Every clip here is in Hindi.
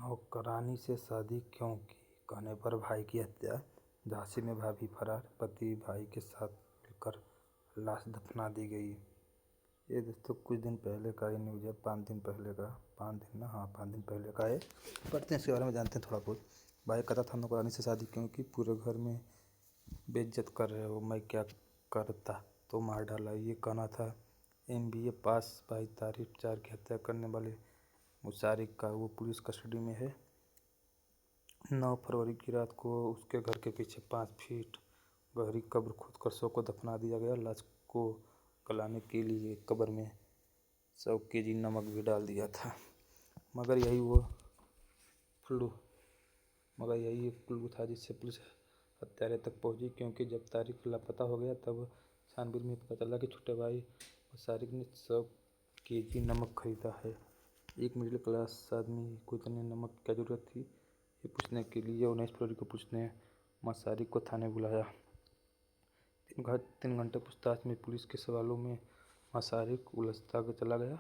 नौकरानी से शादी क्यों की कहने पर भाई की हत्या, झांसी में भाभी फरार, पति भाई के साथ मिलकर लाश दफना दी गई। ये दोस्तों कुछ दिन पहले का ये न्यूज़ है, 5 दिन पहले का। 5 दिन पहले का है। पढ़ते हैं इसके बारे में, जानते हैं थोड़ा बहुत। भाई कहता था नौकरानी से शादी क्योंकि पूरे घर में बेइज्जत कर रहे हो, मैं क्या करता तो मार डाला, ये कहना था। MBA पास भाई तारीफ 4 की हत्या करने वाले मुशारिक का वो पुलिस कस्टडी में है। 9 फरवरी की रात को उसके घर के पीछे 5 फीट गहरी कब्र खोदकर शव को दफना दिया गया। लाश को गलाने के लिए कब्र में 100 kg नमक भी डाल दिया था। मगर यही एक क्लू था जिससे पुलिस हत्यारे तक पहुंची, क्योंकि जब तारिक लापता हो गया तब छानबीन में पता चला कि छोटे भाई मुशारिक ने 100 kg नमक खरीदा है। एक मिडिल क्लास आदमी को इतने नमक की क्या जरूरत थी, ये पूछने के लिए 19 फरवरी को पुलिस ने मुशारिक को थाने बुलाया। 3 घंटे पूछताछ में पुलिस के सवालों में मुशारिक उलझता चला गया।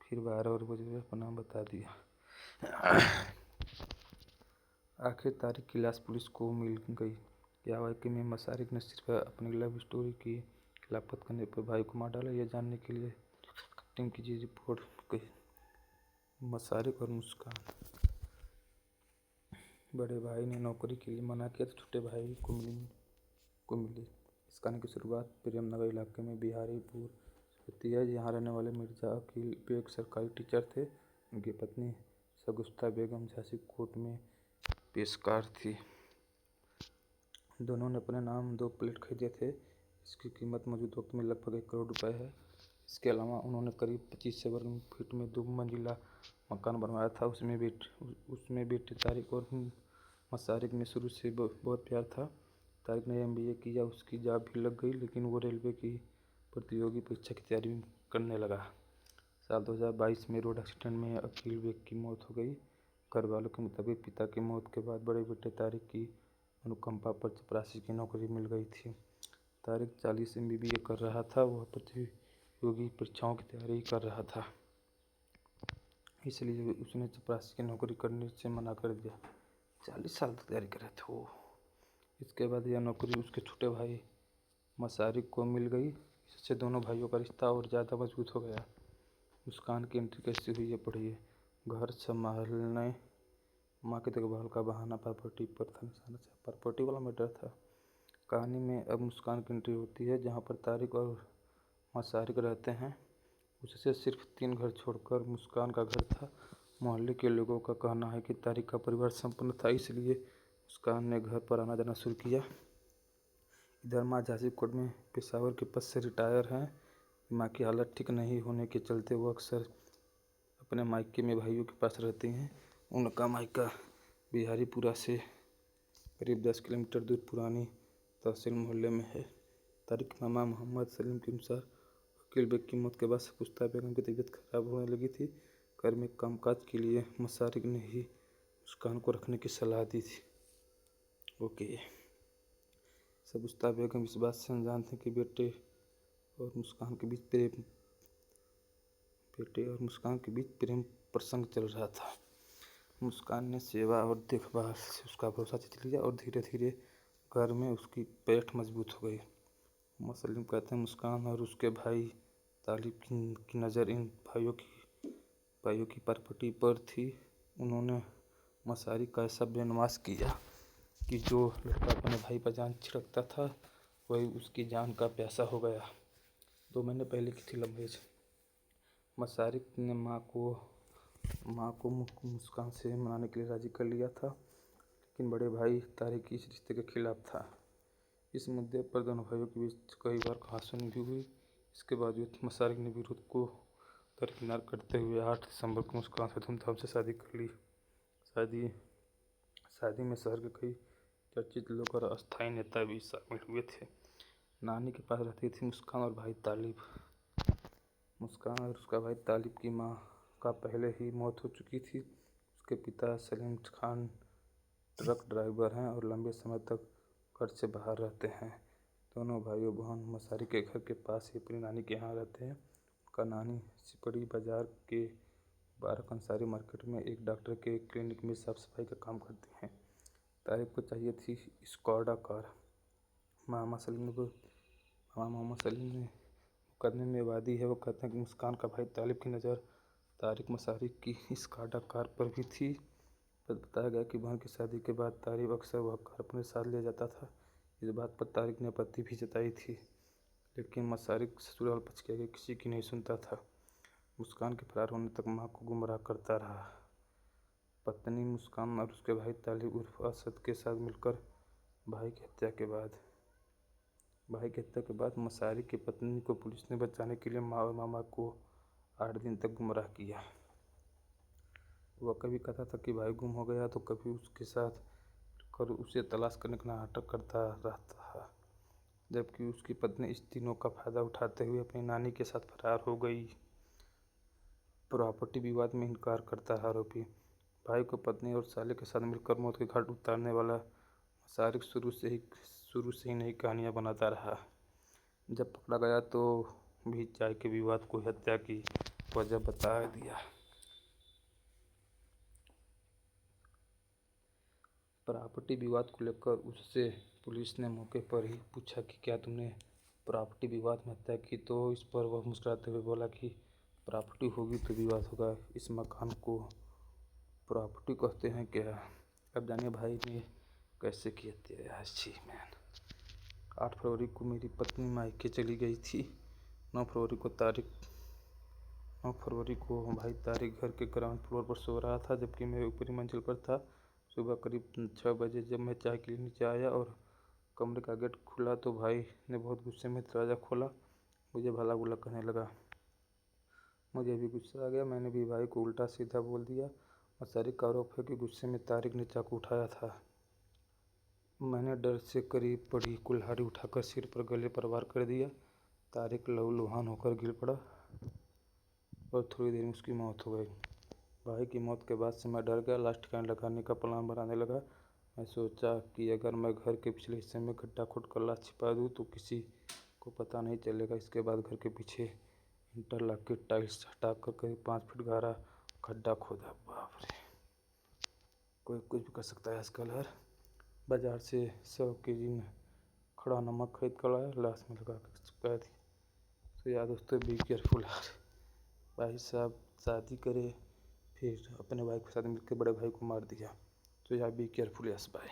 फिर 12 बजे अपना बता दिया। आखिर तारिक की लाश पुलिस को मिल गई। क्या वाकई में मुशारिक ने सिर्फ अपनी लव स्टोरी की खिलाफत करने पर भाई को मार डाला? यह जानने के लिए टीम की रिपोर्ट गई। मुशारिक और मुस्कान। बड़े भाई ने नौकरी के लिए मना किया तो छोटे भाई को मिली। इस कहानी की शुरुआत प्रेमनगर इलाके में बिहारीपुर से होती है। यहाँ रहने वाले मिर्जा अकील बेग सरकारी टीचर थे। उनकी पत्नी शगुफ्ता बेगम झांसी कोर्ट में पेशकार थी। दोनों ने अपने नाम 2 प्लॉट खरीदे थे। इसकी कीमत मौजूदा वक्त में लगभग 1 करोड़ रुपए है। इसके अलावा उन्होंने करीब 25 वर्ग फीट में 2 मंजिला मकान बनवाया था। उसमें बेटे तारिक और मुशारिक में शुरू से बहुत प्यार था। तारिक ने MBA किया, उसकी जॉब भी लग गई, लेकिन वो रेलवे की प्रतियोगी परीक्षा की तैयारी करने लगा। साल 2022 में रोड एक्सीडेंट में अकील बेग की मौत हो गई। घर वालों के मुताबिक पिता की मौत के बाद बड़े बेटे तारिक की अनुकंपा पर चपरासी की नौकरी मिल गई थी। तारिक 40 MBA कर रहा था। वह प्रतियोगी परीक्षाओं की तैयारी कर रहा था, इसलिए उसने चपरासी की नौकरी करने से मना कर दिया। 40 साल तक तैयारी कर रहे थे वो। इसके बाद यह नौकरी उसके छोटे भाई मुशारिक को मिल गई। इससे दोनों भाइयों का रिश्ता और ज़्यादा मजबूत हो गया। मुस्कान की एंट्री कैसी हुई है पढ़िए। घर संभालने, माँ की देखभाल का बहाना प्रॉपर्टी पर था। निशाना से प्रॉपर्टी वाला मैटर था। कहानी में अब मुस्कान की एंट्री होती है, जहाँ पर तारिक और मुशारिक रहते हैं। उससे सिर्फ 3 घर छोड़कर मुस्कान का घर था। मोहल्ले के लोगों का कहना है कि तारिक का परिवार संपन्न था, इसलिए मुस्कान ने घर पर आना जाना शुरू किया। इधर माँ झांसी कोर्ट में पेशावर के पद से रिटायर हैं। माँ की हालत ठीक नहीं होने के चलते वो अक्सर अपने मायके में भाइयों के पास रहती हैं। उनका मायका बिहारीपुरा से करीब 10 किलोमीटर दूर पुरानी तहसील मोहल्ले में है। तारिक मामा मोहम्मद सलीम के अनुसार अकील बेग की मौत के बाद शगुफ्ता बेगम की तबीयत खराब होने लगी थी। घर में कामकाज के लिए मुशारिक ने ही मुस्कान को रखने की सलाह दी थी। ओके। शगुफ्ता बेगम इस बात से अनजान थे कि बेटे और मुस्कान के बीच प्रेम प्रसंग चल रहा था। मुस्कान ने सेवा और देखभाल से उसका भरोसा जीत लिया और धीरे धीरे घर में उसकी पैठ मजबूत हो गई। मोहम्मद सलीम कहते हैं मुस्कान और उसके भाई तालिब की नज़र इन भाइयों की प्रॉपर्टी पर थी। उन्होंने मुशारिक का ऐसा बेनवास किया कि जो लड़का अपने भाई पर जान छिड़कता था, वही उसकी जान का प्यासा हो गया। 2 महीने पहले की थी लव मैरिज। मुशारिक ने माँ को मुस्कान से मनाने के लिए राजी कर लिया था, लेकिन बड़े भाई तारिक इस रिश्ते के खिलाफ था। इस मुद्दे पर दोनों भाइयों के बीच कई बार कहासुनी भी हुई। इसके बावजूद मुशारिक ने विरोध को दरकिनार करते हुए 8 दिसंबर को मुस्कान से धूमधाम से शादी कर ली। शादी में शहर के कई चर्चित लोग और अस्थायी नेता भी शामिल हुए थे। नानी के पास रहती थी मुस्कान और भाई तालिब। मुस्कान और उसका भाई तालिब की माँ का पहले ही मौत हो चुकी थी। उसके पिता सलीम खान ट्रक ड्राइवर हैं और लंबे समय तक घर से बाहर रहते हैं। दोनों भाइयों बहन मुशारिक के घर के पास ही अपनी नानी के यहाँ रहते हैं। उनका नानी सिपड़ी बाजार के बारक अंसारी मार्केट में एक डॉक्टर के क्लिनिक में साफ सफाई का काम करते हैं। तारिक को चाहिए थी स्कॉडा कार। मामा मोहम्मद सलीम ने मुकदमे में वादी है। वो कहते हैं कि मुस्कान का भाई तालिब की नज़र तारिक मसारी की स्कॉडा कार पर भी थी। बताया गया कि बहन की शादी के बाद तारिक अक्सर वह कार अपने साथ ले जाता था। इस बात पर तारिक ने आपत्ति भी जताई थी, लेकिन मसारी ससुराल पक्ष के आगे किसी की नहीं सुनता था। मुस्कान के फरार होने तक मां को गुमराह करता रहा। पत्नी मुस्कान और उसके भाई तालिब उर्फ असद के साथ मिलकर भाई की हत्या के बाद मसारी की पत्नी को पुलिस ने बचाने के लिए मां और मामा को 8 दिन तक गुमराह किया। वह कभी कहता था कि भाई गुम हो गया तो कभी उसके साथ कर उसे तलाश करने का नाटक करता रहता, जबकि उसकी पत्नी इस तीनों का फायदा उठाते हुए अपनी नानी के साथ फरार हो गई। प्रॉपर्टी विवाद में इनकार करता है आरोपी। भाई को पत्नी और साले के साथ मिलकर मौत के घाट उतारने वाला मसारिक शुरू से ही नई कहानियां बनाता रहा। जब पकड़ा गया तो भी चाय के विवाद को हत्या की वजह बता दिया। प्रॉपर्टी विवाद को लेकर उससे पुलिस ने मौके पर ही पूछा कि क्या तुमने प्रॉपर्टी विवाद में हत्या की, तो इस पर वह मुस्कुराते हुए बोला कि प्रॉपर्टी होगी तो विवाद होगा, इस मकान को प्रॉपर्टी कहते हैं क्या। अब जानिए भाई ने कैसे की हत्या। 8 फरवरी को मेरी पत्नी मायके चली गई थी। 9 फरवरी को भाई तारिक घर के ग्राउंड फ्लोर पर सो रहा था, जबकि मैं ऊपरी मंजिल पर था। सुबह करीब 6 बजे जब मैं चाय के लिए नीचे आया और कमरे का गेट खुला तो भाई ने बहुत गुस्से में दरवाज़ा खोला, मुझे भला बुरा कहने लगा। मुझे भी गुस्सा आ गया। मैंने भी भाई को उल्टा सीधा बोल दिया। मसारी का आरोप है कि गुस्से में तारिक ने चाकू उठाया था। मैंने डर से करीब पड़ी कुल्हाड़ी उठाकर सिर पर गले पर वार कर दिया। तारिक लहूलुहान होकर गिर पड़ा और थोड़ी देर में उसकी मौत हो गई। भाई की मौत के बाद से मैं डर गया। लास्ट कैंड लगाने का प्लान बनाने लगा। मैं सोचा कि अगर मैं घर के पिछले हिस्से में गड्ढा खोदकर लाश छिपा दूँ तो किसी को पता नहीं चलेगा। इसके बाद घर के पीछे इंटरलॉक की टाइल्स हटाकर करीब 5 फीट गहरा गड्ढा खोदा। बाप रे, कोई कुछ भी कर सकता है आजकल। बाजार से 100 केजी खड़ा नमक खरीद कर लाया, लाश में लगा कर चिपका दी। तो यार दोस्तों, बी केयरफुल। भाई साहब शादी करे फिर अपने भाई के साथ मिलकर बड़े भाई को मार दिया। तो यार बी केयरफुल। Yes bye.